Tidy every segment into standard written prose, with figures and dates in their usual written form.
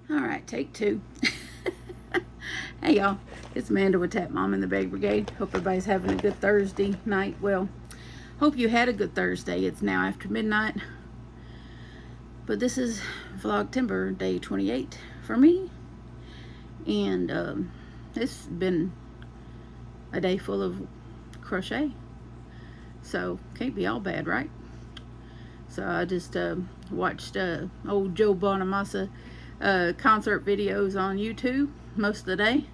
All right, take two. Hey y'all, it's Amanda with Tap Mom and the Baby Brigade. Hope everybody's having a good Thursday night. Well, hope you had a good Thursday. It's now after midnight, but this is Vlogtember day 28 for me, and it's been a day full of crochet, so can't be all bad, right? So I just watched old Joe Bonamassa concert videos on YouTube most of the day,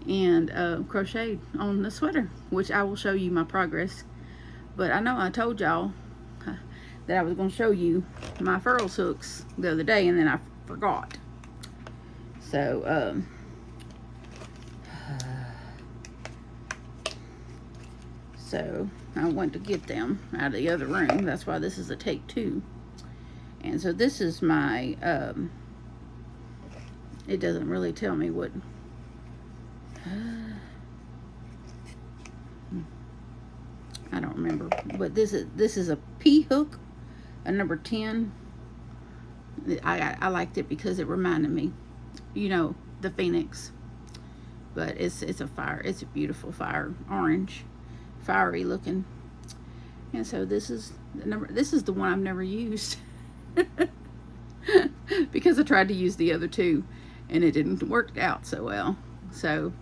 and crocheted on the sweater, which I will show you my progress. But I know I told y'all that I was going to show you my furls hooks the other day, and then I forgot. So so I went to get them out of the other room. That's why this is a take two. And so this is my it doesn't really tell me what I don't remember, but this is a P hook, a number 10. I liked it because it reminded me, you know, the Phoenix. But it's a beautiful fire orange, fiery looking. And so this is the one I've never used. Because I tried to use the other two and it didn't work out so well. So,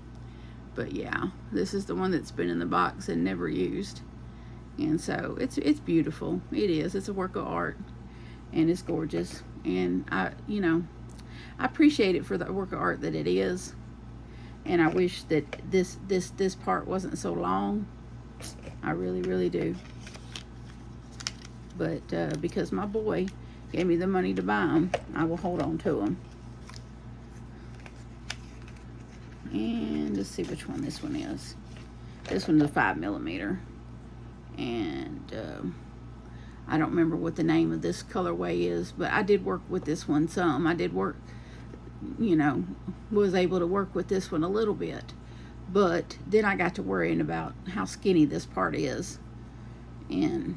but yeah, this is the one that's been in the box and never used. And so it's beautiful. It is. It's a work of art, and it's gorgeous. And I appreciate it for the work of art that it is. And I wish that this part wasn't so long. I really, really do. But because my boy gave me the money to buy them, I will hold on to them. And let's see which one this one is. This one's a 5mm. And I don't remember what the name of this colorway is, but I did work with this one some. I did work, was able to work with this one a little bit. But then I got to worrying about how skinny this part is. And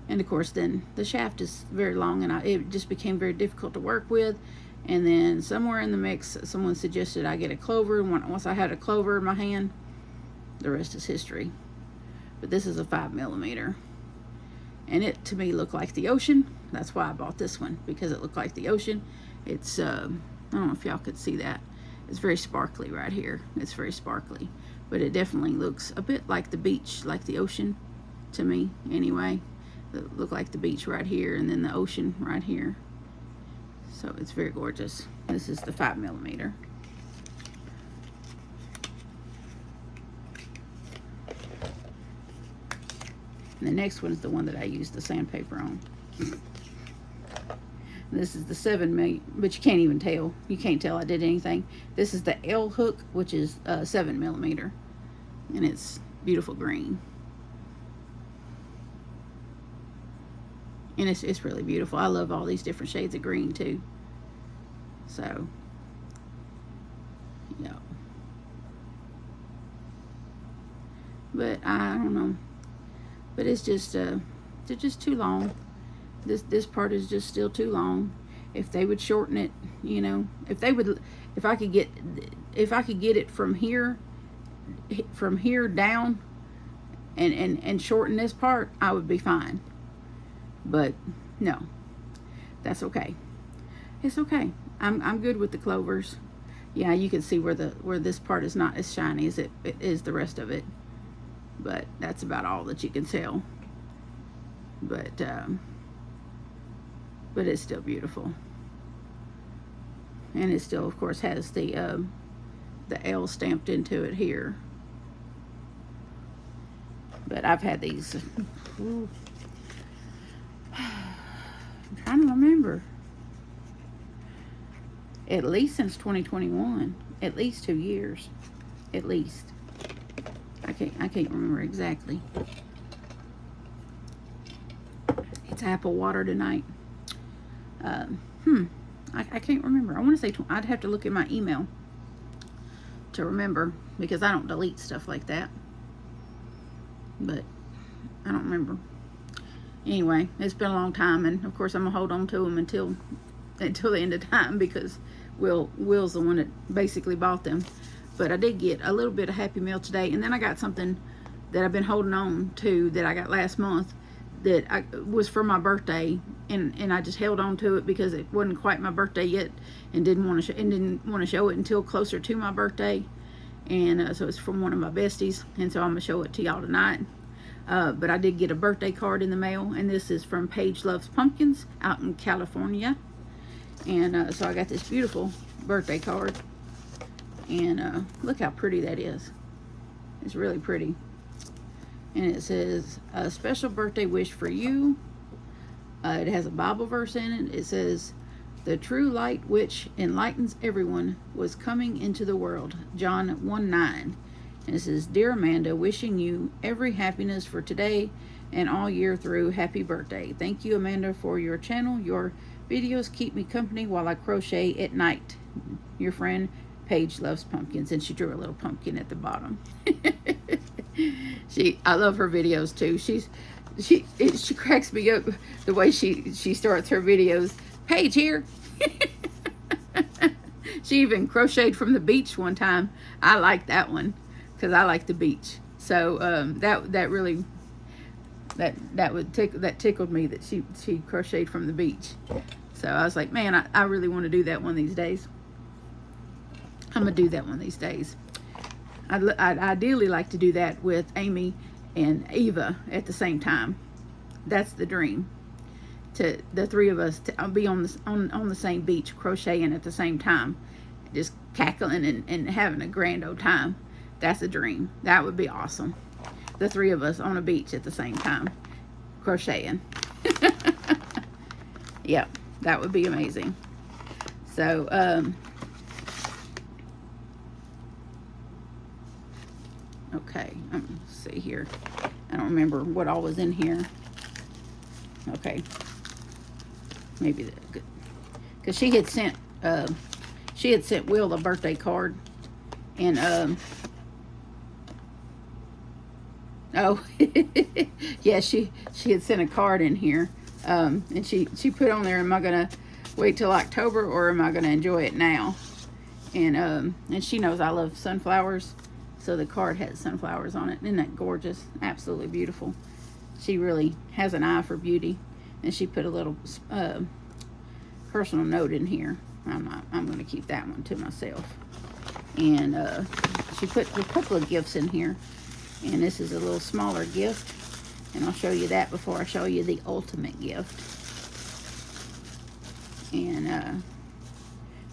of course, then the shaft is very long, and it just became very difficult to work with. And then somewhere in the mix, someone suggested I get a clover. And once I had a clover in my hand, the rest is history. But this is a 5mm. And it, to me, looked like the ocean. That's why I bought this one, because it looked like the ocean. It's, I don't know if y'all could see that. It's very sparkly right here. It's very sparkly. But it definitely looks a bit like the beach, like the ocean, to me, anyway. It looked like the beach right here, and then the ocean right here. So it's very gorgeous. This is the 5mm. And the next one is the one that I used the sandpaper on. This is the 7mm, but you can't even tell. You can't tell I did anything. This is the L hook, which is 7mm, and it's beautiful green. And it's really beautiful. I love all these different shades of green too. So, yeah. But I don't know. But it's just they're just too long. This part is just still too long. If they would shorten it, if I could get it from here down and shorten this part, I would be fine. But no, that's okay. It's okay. I'm good with the clovers. Yeah, you can see where this part is not as shiny as it is the rest of it. But that's about all that you can tell. But it's still beautiful. And it still, of course, has the L stamped into it here. But I've had these. I'm trying to remember. At least since 2021. At least 2 years. At least. I can't remember exactly. It's apple water tonight. I can't remember. I want to say I'd have to look at my email to remember, because I don't delete stuff like that. But I don't remember. Anyway, it's been a long time, and of course I'm gonna hold on to them until until the end of time because Will's the one that basically bought them. But I did get a little bit of Happy Meal today, and then I got something that I've been holding on to that I got last month that was for my birthday, and I just held on to it because it wasn't quite my birthday yet, and didn't want to show it until closer to my birthday. And so it's from one of my besties, and so I'm gonna show it to y'all tonight. But I did get a birthday card in the mail, and this is from Paige Loves Pumpkins out in California. And so I got this beautiful birthday card, and look how pretty that is. It's really pretty. And it says, a special birthday wish for you. It has a Bible verse in it. It says, the true light which enlightens everyone was coming into the world. John 1:9. And it says, dear Amanda, wishing you every happiness for today and all year through. Happy birthday. Thank you, Amanda, for your channel. Your videos keep me company while I crochet at night. Your friend, Paige Loves Pumpkins. And she drew a little pumpkin at the bottom. I love her videos too. She cracks me up the way she starts her videos. Paige here. She even crocheted from the beach one time. I like that one because I like the beach. So that tickled me that she crocheted from the beach. So I was like, man, I really want to do that one these days. I'm gonna do that one these days. I'd ideally like to do that with Amie and Eva at the same time. That's the dream. To the three of us to be on the same beach crocheting at the same time, just cackling and having a grand old time. That's a dream. That would be awesome. The three of us on a beach at the same time crocheting. Yep, that would be amazing. So okay, let's see here. I don't remember what all was in here. Okay, maybe that, because she had sent Will a birthday card, and oh yeah, she had sent a card in here, and she put on there, am I gonna wait till October or am I gonna enjoy it now? And she knows I love sunflowers. So the card has sunflowers on it. Isn't that gorgeous? Absolutely beautiful. She really has an eye for beauty. And she put a little personal note in here. I'm going to keep that one to myself. And she put a couple of gifts in here. And this is a little smaller gift. And I'll show you that before I show you the ultimate gift. And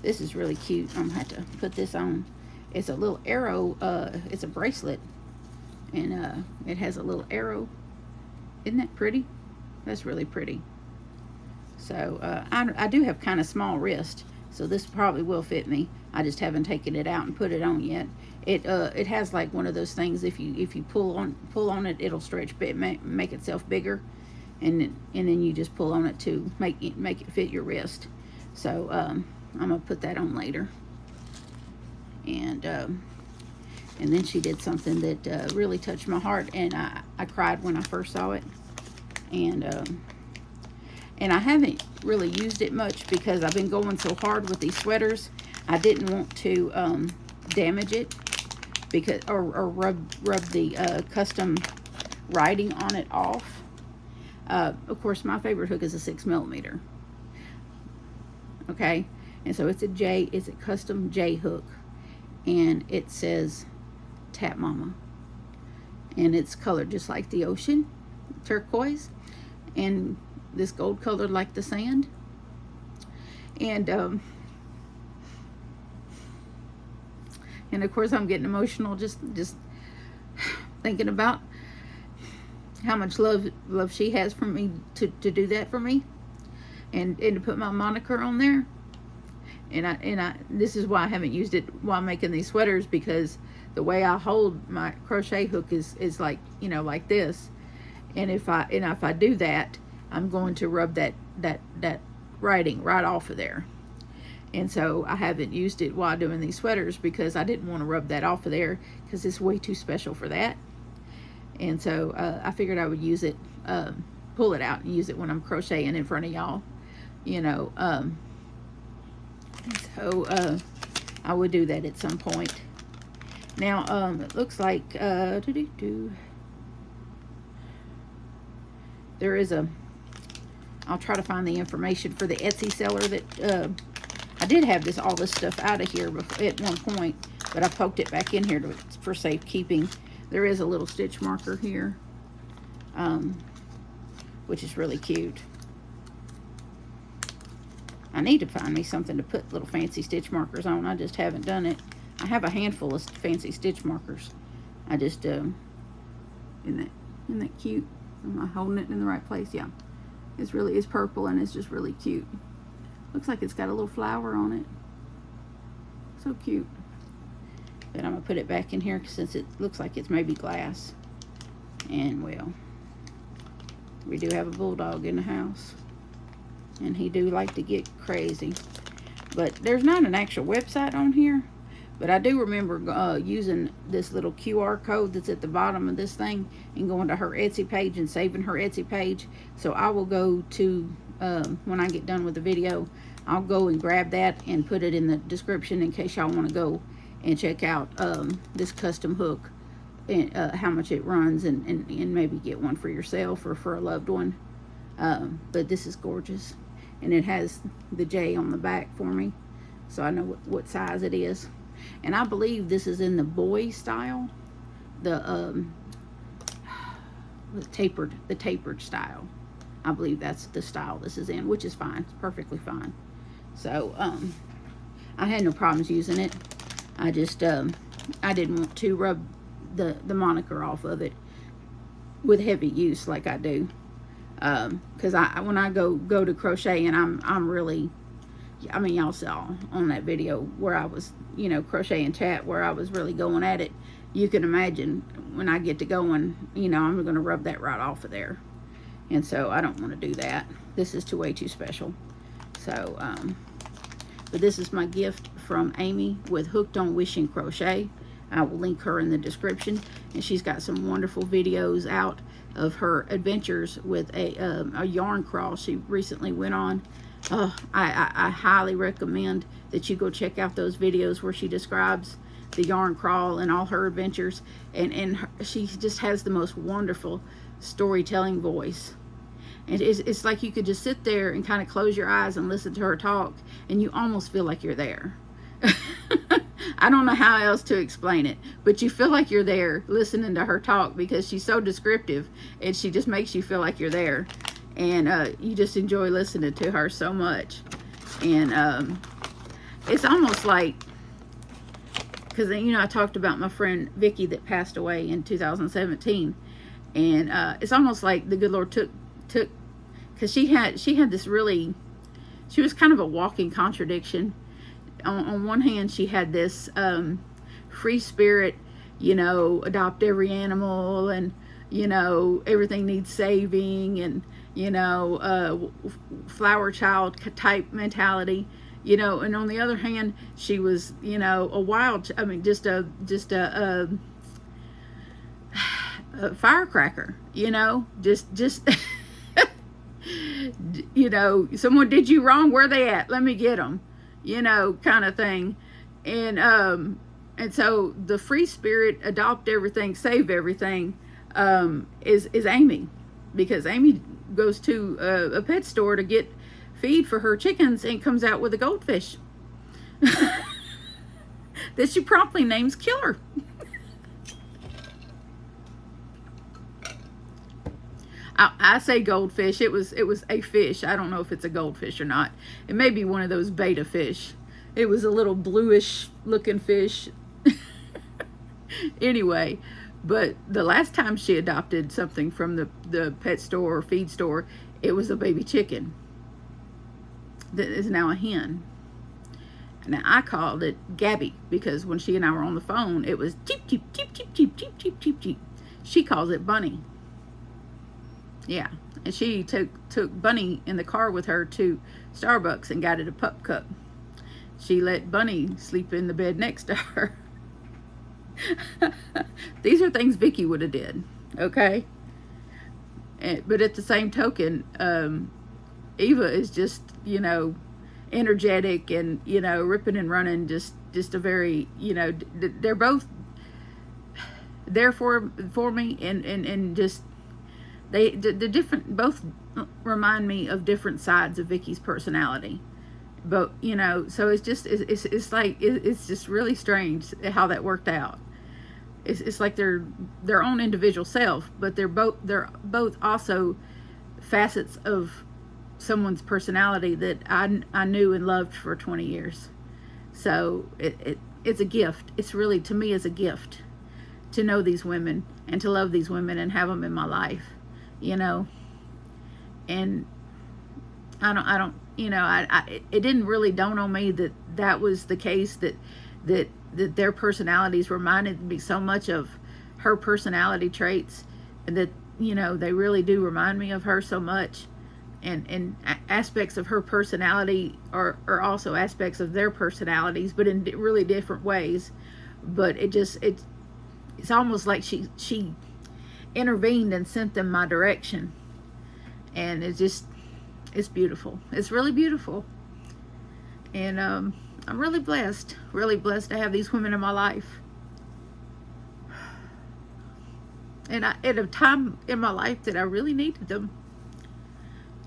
this is really cute. I'm going to have to put this on. It's a little arrow, it's a bracelet, and it has a little arrow. Isn't that pretty? That's really pretty. So I do have kind of small wrist, so this probably will fit me. I just haven't taken it out and put it on yet. It has like one of those things, if you pull on it, it'll stretch, make itself bigger, and then you just pull on it to make it fit your wrist. So I'm gonna put that on later. And then she did something that really touched my heart, and I cried when I first saw it. And I haven't really used it much because I've been going so hard with these sweaters. I didn't want to damage it because or rub the custom writing on it off. Of course, my favorite hook is a 6mm. Okay, and so it's a custom J hook. And it says Tap Mama, and it's colored just like the ocean, turquoise, and this gold colored like the sand. And of course I'm getting emotional just thinking about how much love she has for me to do that for me, and to put my moniker on there. And I this is why I haven't used it while making these sweaters, because the way I hold my crochet hook is like, you know, like this. And if I do that, I'm going to rub that writing right off of there. And so I haven't used it while doing these sweaters because I didn't want to rub that off of there because it's way too special for that. And so I figured I would use it, pull it out and use it when I'm crocheting in front of y'all, you know, So I would do that at some point. Now it looks like there is a, I'll try to find the information for the Etsy seller that I did have all this stuff out of here before, at one point, but I poked it back in here for safekeeping. There is a little stitch marker here, which is really cute. I need to find me something to put little fancy stitch markers on. I just haven't done it. I have a handful of fancy stitch markers. I just, isn't that cute? Am I holding it in the right place? Yeah. It's purple and it's just really cute. Looks like it's got a little flower on it. So cute. But I'm going to put it back in here since it looks like it's maybe glass. And, well, we do have a bulldog in the house. And he do like to get crazy. But there's not an actual website on here. But I do remember using this little QR code that's at the bottom of this thing and going to her Etsy page and saving her Etsy page. So I will go to, when I get done with the video, I'll go and grab that and put it in the description in case y'all want to go and check out this custom hook and how much it runs, and maybe get one for yourself or for a loved one. But this is gorgeous. And it has the J on the back for me, so I know what size it is. And I believe this is in the boy style, the tapered style. I believe that's the style this is in, which is fine. It's perfectly fine. So I had no problems using it. I just I didn't want to rub the moniker off of it with heavy use like I do. Because when I go to crochet, and I'm really, I mean, y'all saw on that video where I was, you know, crochet and chat, where I was really going at it. You can imagine when I get to going, you know, I'm going to rub that right off of there. And so I don't want to do that. This is way too special. So, but this is my gift from Amie with Hooked on Wishing Crochet. I will link her in the description. And she's got some wonderful videos out of her adventures with a yarn crawl she recently went on. I highly recommend that you go check out those videos where she describes the yarn crawl and all her adventures, and she just has the most wonderful storytelling voice. And it's like you could just sit there and kind of close your eyes and listen to her talk, and you almost feel like you're there. I don't know how else to explain it, but you feel like you're there listening to her talk because she's so descriptive, and she just makes you feel like you're there. And you just enjoy listening to her so much. And it's almost like, because, you know, I talked about my friend Vicky that passed away in 2017. And it's almost like the good Lord took, because she had this really, she was kind of a walking contradiction. On one hand, she had this free spirit, you know, adopt every animal, and, you know, everything needs saving, and, you know, flower child type mentality, you know. And on the other hand, she was, you know, a wild, I mean, just a firecracker, you know, just you know, someone did you wrong, where they at, let me get them, you know, kind of thing. And so the free spirit, adopt everything, save everything, is Amie, because Amie goes to a pet store to get feed for her chickens and comes out with a goldfish that she promptly names Killer. I say goldfish. It was a fish. I don't know if it's a goldfish or not. It may be one of those betta fish. It was a little bluish looking fish. Anyway, but the last time she adopted something from the pet store or feed store, it was a baby chicken that is now a hen. Now I called it Gabby because when she and I were on the phone, it was cheep cheep cheep cheep cheep cheep cheep cheep cheep. She calls it Bunny. Yeah, and she took Bunny in the car with her to Starbucks and got it a pup cup. She let Bunny sleep in the bed next to her. These are things Vicky would have did, okay? But at the same token, Eva is just, you know, energetic and, you know, ripping and running. Just a very, you know, they're both there for me, and just the different, both remind me of different sides of Vicky's personality. But, you know, so it's just, it's like, it's just really strange how that worked out. It's like they're their own individual self, but they're both also facets of someone's personality that I knew and loved for 20 years. So it's a gift. It's really, to me, it's a gift to know these women and to love these women and have them in my life, you know. And I don't, you know, it didn't really dawn on me that was the case, that their personalities reminded me so much of her personality traits, and that, you know, they really do remind me of her so much, and aspects of her personality are also aspects of their personalities, but in really different ways. But it's almost like she intervened and sent them my direction, and it's beautiful. It's really beautiful. And I'm really blessed to have these women in my life. And at a time in my life that I really needed them.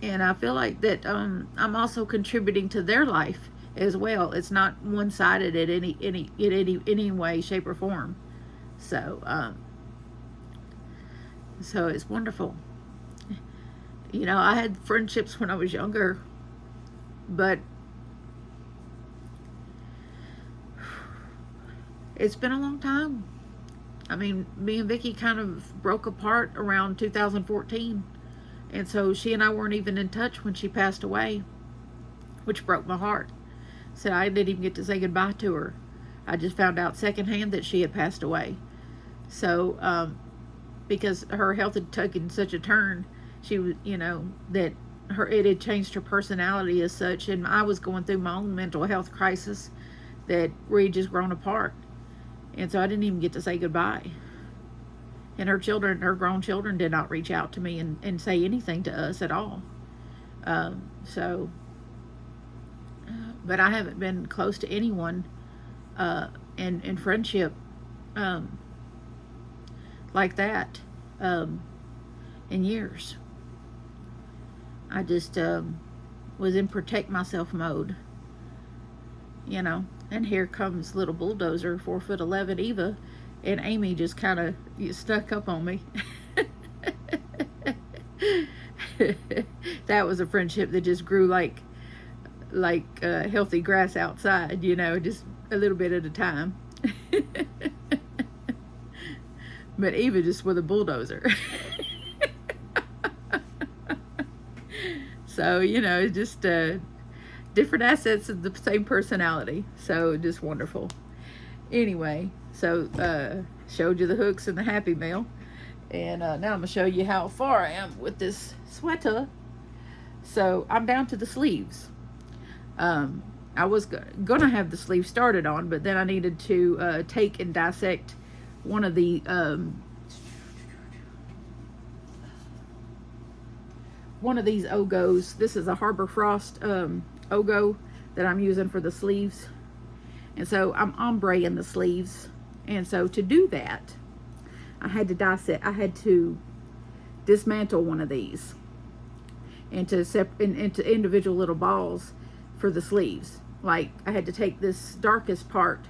And I feel like that I'm also contributing to their life as well. It's not one-sided in any way, shape, or form. So so it's wonderful. You know, I had friendships when I was younger, but it's been a long time. I mean, me and Vicky kind of broke apart around 2014. And so she and I weren't even in touch when she passed away, which broke my heart. So I didn't even get to say goodbye to her. I just found out secondhand that she had passed away. So, because her health had taken such a turn, she was, you know, that it had changed her personality as such. And I was going through my own mental health crisis that we had just grown apart. And so I didn't even get to say goodbye. And her grown children did not reach out to me and say anything to us at all. But I haven't been close to anyone in friendship like that in years. I just was in protect myself mode, you know. And here comes little bulldozer, 4'11" Eva, and Amie just kind of stuck up on me. That was a friendship that just grew like healthy grass outside, you know, just a little bit at a time. But Eva just with a bulldozer. So, you know, just different assets of the same personality. So just wonderful. Anyway, so showed you the hooks and the Happy Meal. And now I'm going to show you how far I am with this sweater. So I'm down to the sleeves. I was going to have the sleeves started on, but then I needed to take and dissect one of the these Ogos. This is a Harbor Frost Ogo that I'm using for the sleeves. And so I'm ombreing the sleeves. And so to do that, I had to dismantle one of these into individual little balls for the sleeves. Like, I had to take this darkest part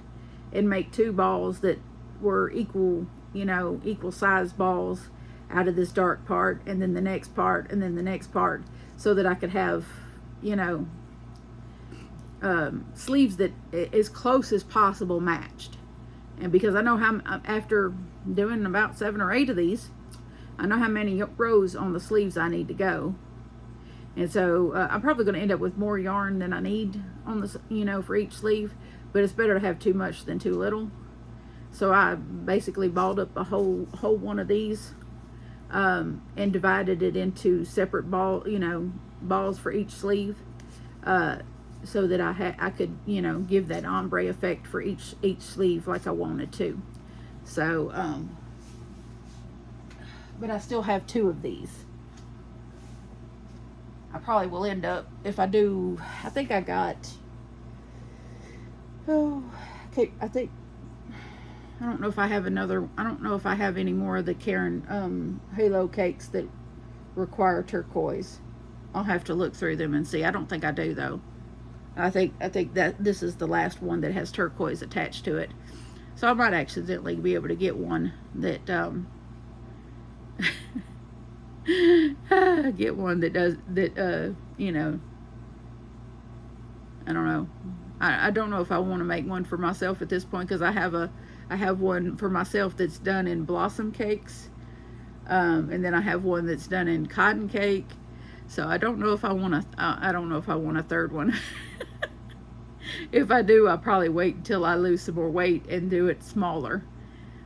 and make two balls that were equal, you know, equal size balls out of this dark part, and then the next part, and then the next part, so that I could have, you know, sleeves that as close as possible matched. And because I know how, after doing about 7 or 8 of these, I know how many rows on the sleeves I need to go. And so I'm probably going to end up with more yarn than I need on the, you know, for each sleeve, but it's better to have too much than too little. So I basically balled up a whole one of these and divided it into separate balls for each sleeve, so that I could, you know, give that ombre effect for each sleeve like I wanted to. So but I still have 2 of these. I probably will end up, if I do, I think I got, oh, okay, I don't know if I have another, I don't know if I have any more of the Karen Halo cakes that require turquoise. I'll have to look through them and see. I don't think I do, though. I think that this is the last one that has turquoise attached to it. So I might accidentally be able to get one that, get one that does, that, you know, I don't know. I don't know if I want to make one for myself at this point, because I have one for myself that's done in blossom cakes, and then I have one that's done in cotton cake. So I don't know if I want to. I don't know if I want a third one. If I do, I'll probably wait until I lose some more weight and do it smaller,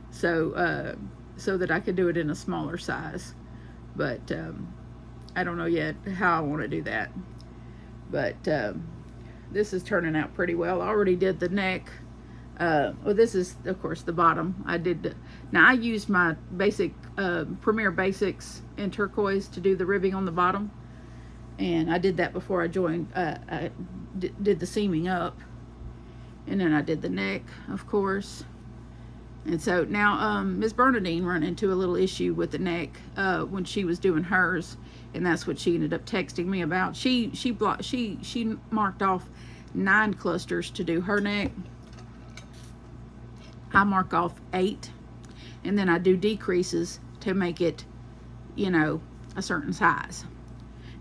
so so that I can do it in a smaller size. But I don't know yet how I want to do that. But this is turning out pretty well. I already did the neck. Well, this is, of course, the bottom. I did. Now I used my basic Premier Basics in turquoise to do the ribbing on the bottom, and I did that before I joined. I did the seaming up, and then I did the neck, of course. And so now Miss Bernadine run into a little issue with the neck when she was doing hers, and that's what she ended up texting me about. She marked off 9 clusters to do her neck. I mark off 8, and then I do decreases to make it, you know, a certain size.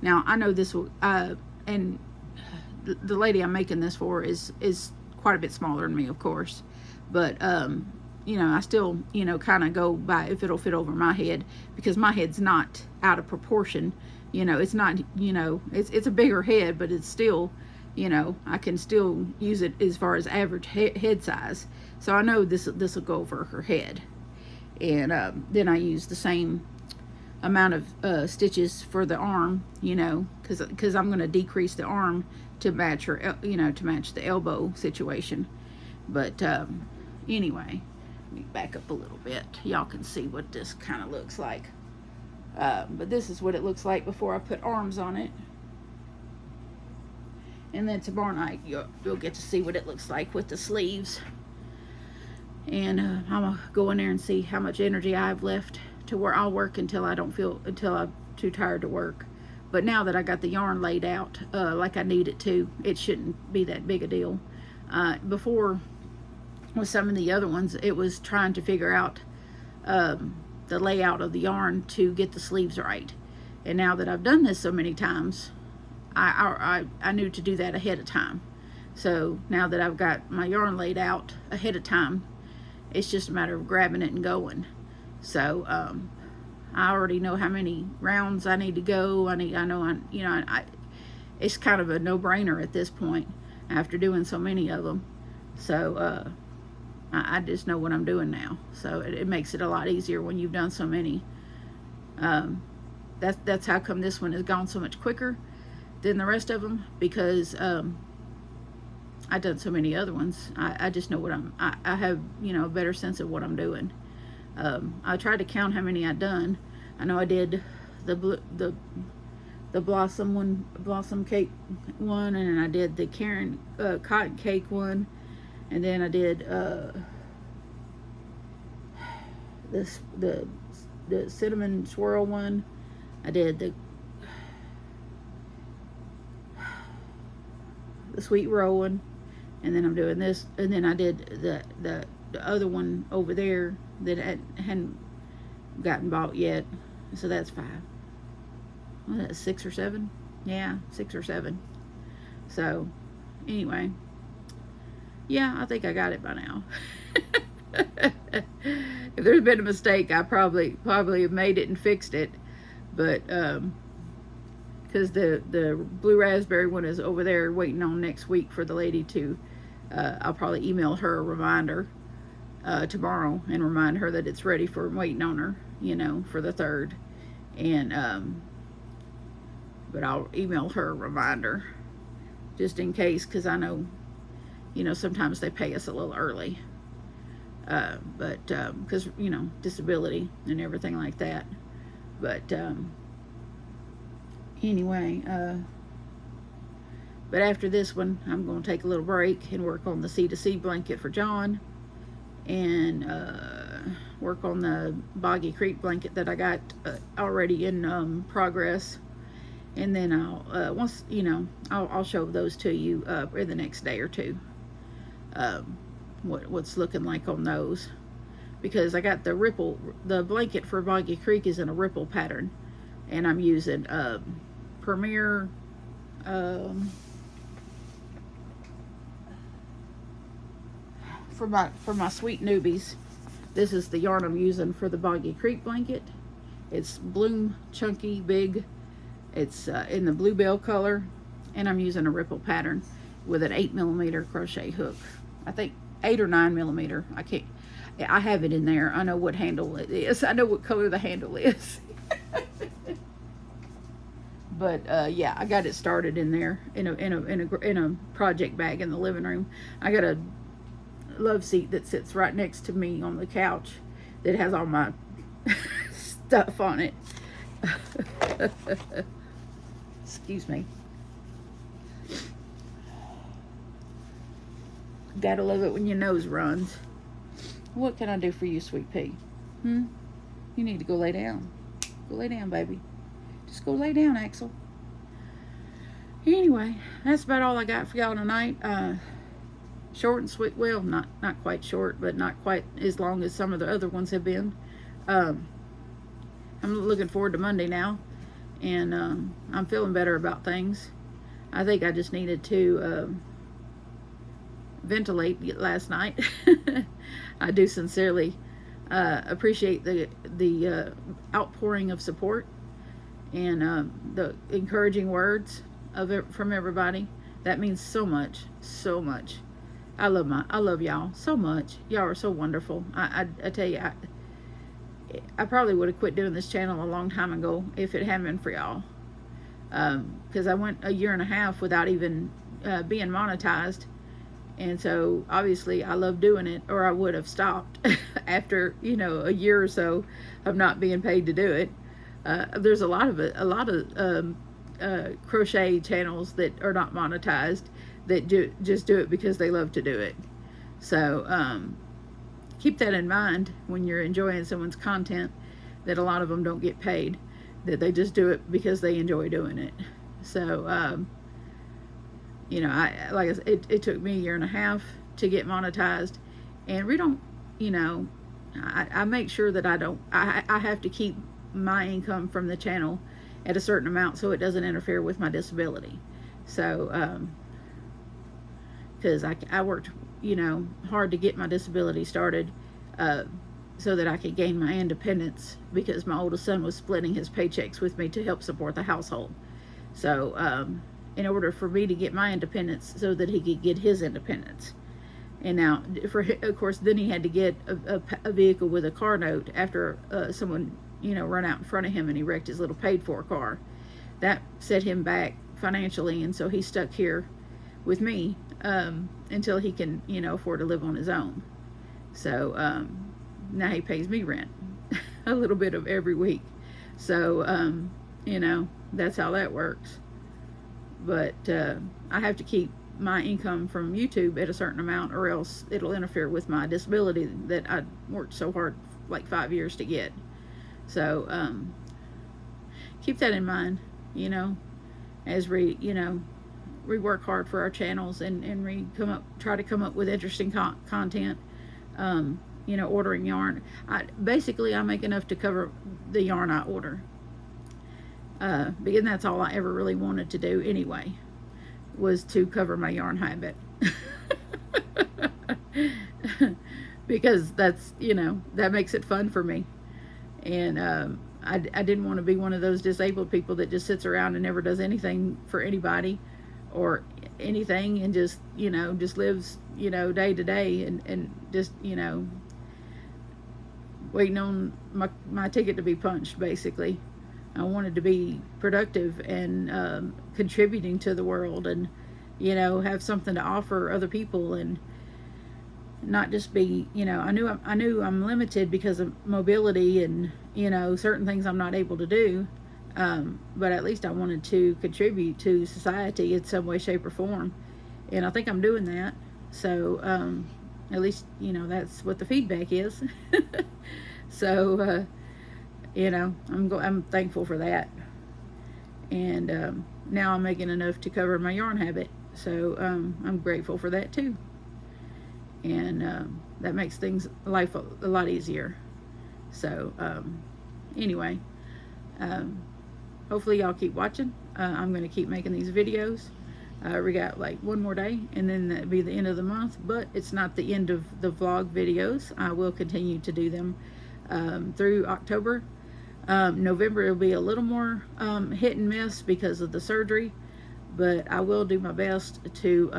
Now I know this will, and the lady I'm making this for is quite a bit smaller than me, of course, but you know, I still, you know, kind of go by if it'll fit over my head, because my head's not out of proportion. You know, it's not, you know, it's a bigger head, but it's still, you know, I can still use it as far as average head size. So I know this will go over her head. And then I use the same amount of stitches for the arm, you know, because I'm going to decrease the arm to match her, you know, to match the elbow situation. But anyway, let me back up a little bit. Y'all can see what this kind of looks like. But this is what it looks like before I put arms on it. And then tomorrow night you'll get to see what it looks like with the sleeves. And I'm gonna go in there and see how much energy I have left to where I'll work until I'm too tired to work. But now that I got the yarn laid out like I need it to, it shouldn't be that big a deal. Before, with some of the other ones, it was trying to figure out the layout of the yarn to get the sleeves right. And now that I've done this so many times, I knew to do that ahead of time. So now that I've got my yarn laid out ahead of time, it's just a matter of grabbing it and going. So I already know how many rounds I need to go. It's kind of a no-brainer at this point after doing so many of them. So I just know what I'm doing now. So it makes it a lot easier when you've done so many. That's how come this one has gone so much quicker than the rest of them, because I've done so many other ones. I just know what I have, you know, a better sense of what I'm doing. I tried to count how many I'd done. I know I did the blossom cake one, and then I did the Karen cotton cake one, and then I did the cinnamon swirl one. I did the sweet roll one, and then I'm doing this, and then I did the other one over there that hadn't gotten bought yet. So that's 5. Well, that's 6 or 7. Yeah, 6 or 7. So anyway, yeah, I think I got it by now. If there's been a mistake, I probably have made it and fixed it, but because the blue raspberry one is over there waiting on next week for the lady to I'll probably email her a reminder tomorrow and remind her that it's ready for waiting on her, you know, for the 3rd. And but I'll email her a reminder just in case, because I know, you know, sometimes they pay us a little early, but because, you know, disability and everything like that. But anyway, but after this one, I'm going to take a little break and work on the C2C blanket for John, and work on the Boggy Creek blanket that I got already in progress. And then I'll once I'll show those to you in the next day or two. What's looking like on those, because I got the blanket for Boggy Creek is in a ripple pattern, and I'm using Premier for my sweet newbies. This is the yarn I'm using for the Boggy Creek blanket. It's Bloom Chunky Big. It's in the bluebell color, and I'm using a ripple pattern with an 8mm crochet hook. I think 8 or 9mm. I have it in there. I know what handle it is. I know what color the handle is. But yeah, I got it started in there in a project bag in the living room. I got a love seat that sits right next to me on the couch that has all my stuff on it. Excuse me. Gotta love it when your nose runs. What can I do for you, sweet pea? You need to go lay down. Go lay down, baby. Just go lay down, Axel. Anyway, that's about all I got for y'all tonight. Short and sweet. Well, not quite short, but not quite as long as some of the other ones have been. I'm looking forward to Monday now, and I'm feeling better about things. I think I just needed to ventilate last night. I do sincerely appreciate the outpouring of support and the encouraging words from everybody. That means so much, so much. I love y'all so much. Y'all are so wonderful. I tell you, I probably would have quit doing this channel a long time ago if it hadn't been for y'all. Because I went a year and a half without even being monetized. And so obviously I love doing it, or I would have stopped after, a year or so of not being paid to do it. There's a lot of crochet channels that are not monetized that just do it because they love to do it. So keep that in mind when you're enjoying someone's content, that a lot of them don't get paid, that they just do it because they enjoy doing it. So like I said, it took me a year and a half to get monetized, and we don't, I make sure that I have to keep my income from the channel at a certain amount so it doesn't interfere with my disability. So because I worked hard to get my disability started so that I could gain my independence, because my oldest son was splitting his paychecks with me to help support the household. So in order for me to get my independence so that he could get his independence. And now, of course, then he had to get a vehicle with a car note after someone, run out in front of him and he wrecked his little paid-for car. That set him back financially, and so he's stuck here with me until he can, afford to live on his own. So now he pays me rent a little bit of every week. So, that's how that works. But I have to keep my income from YouTube at a certain amount, or else it'll interfere with my disability that I worked so hard, like 5 years to get. So keep that in mind, as we work hard for our channels, and we try to come up with interesting content. Ordering yarn. Basically I make enough to cover the yarn I order. Because that's all I ever really wanted to do anyway, was to cover my yarn habit. Because that's, that makes it fun for me. And I didn't want to be one of those disabled people that just sits around and never does anything for anybody or anything, and just, just lives, day to day, and just, waiting on my ticket to be punched, basically. I wanted to be productive and contributing to the world, and have something to offer other people, and not just be, I knew I'm limited because of mobility and certain things I'm not able to do, But at least I wanted to contribute to society in some way, shape, or form. And I think I'm doing that. So, at least, that's what the feedback is. So, I'm thankful for that. And now I'm making enough to cover my yarn habit. So, I'm grateful for that too. And that makes life a lot easier. So, anyway, hopefully y'all keep watching. I'm going to keep making these videos. We got like one more day, and then that'll be the end of the month, but it's not the end of the vlog videos. I will continue to do them through October. November will be a little more hit and miss because of the surgery, but I will do my best to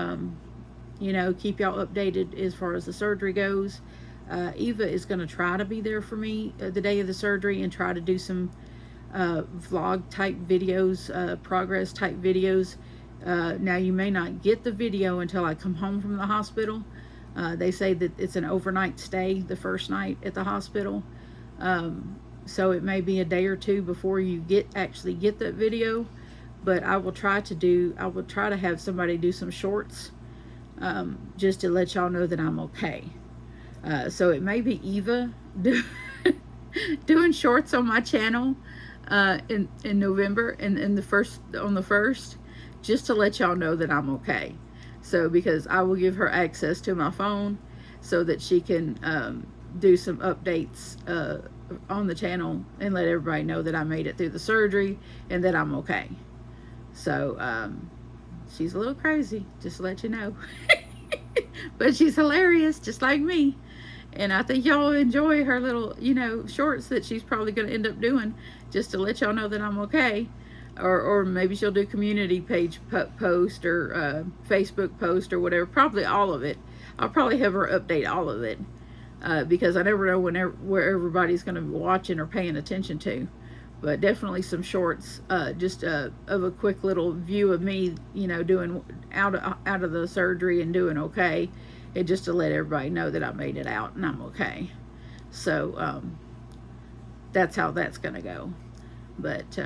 keep y'all updated as far as the surgery goes. Eva is going to try to be there for me the day of the surgery and try to do some vlog type videos, progress type videos. Now you may not get the video until I come home from the hospital. They say that it's an overnight stay the first night at the hospital. So it may be a day or two before you actually get that video, but I will try to have somebody do some shorts, just to let y'all know that I'm okay. So it may be Eva doing shorts on my channel in November and on the first, just to let y'all know that I'm okay. So because I will give her access to my phone so that she can do some updates on the channel and let everybody know that I made it through the surgery and that I'm okay. So she's a little crazy, just to let you know. But she's hilarious, just like me. And I think y'all enjoy her little, shorts that she's probably going to end up doing, just to let y'all know that I'm okay. Or maybe she'll do community page post or Facebook post or whatever. Probably all of it. I'll probably have her update all of it, because I never know where everybody's going to be watching or paying attention to. But definitely some shorts, just of a quick little view of me, doing out of the surgery and doing okay, and just to let everybody know that I made it out and I'm okay. So that's how that's going to go. But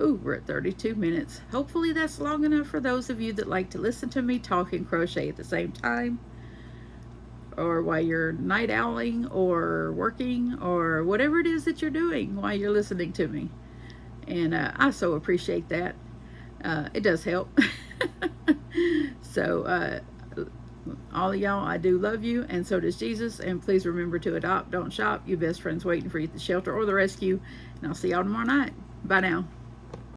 ooh, we're at 32 minutes. Hopefully that's long enough for those of you that like to listen to me talk and crochet at the same time, or while you're night owling or working or whatever it is that you're doing while you're listening to me. And I so appreciate that. It does help. So all of y'all, I do love you, and so does Jesus. And please remember to adopt, don't shop. Your best friend's waiting for you at the shelter or the rescue. And I'll see y'all tomorrow night. Bye now.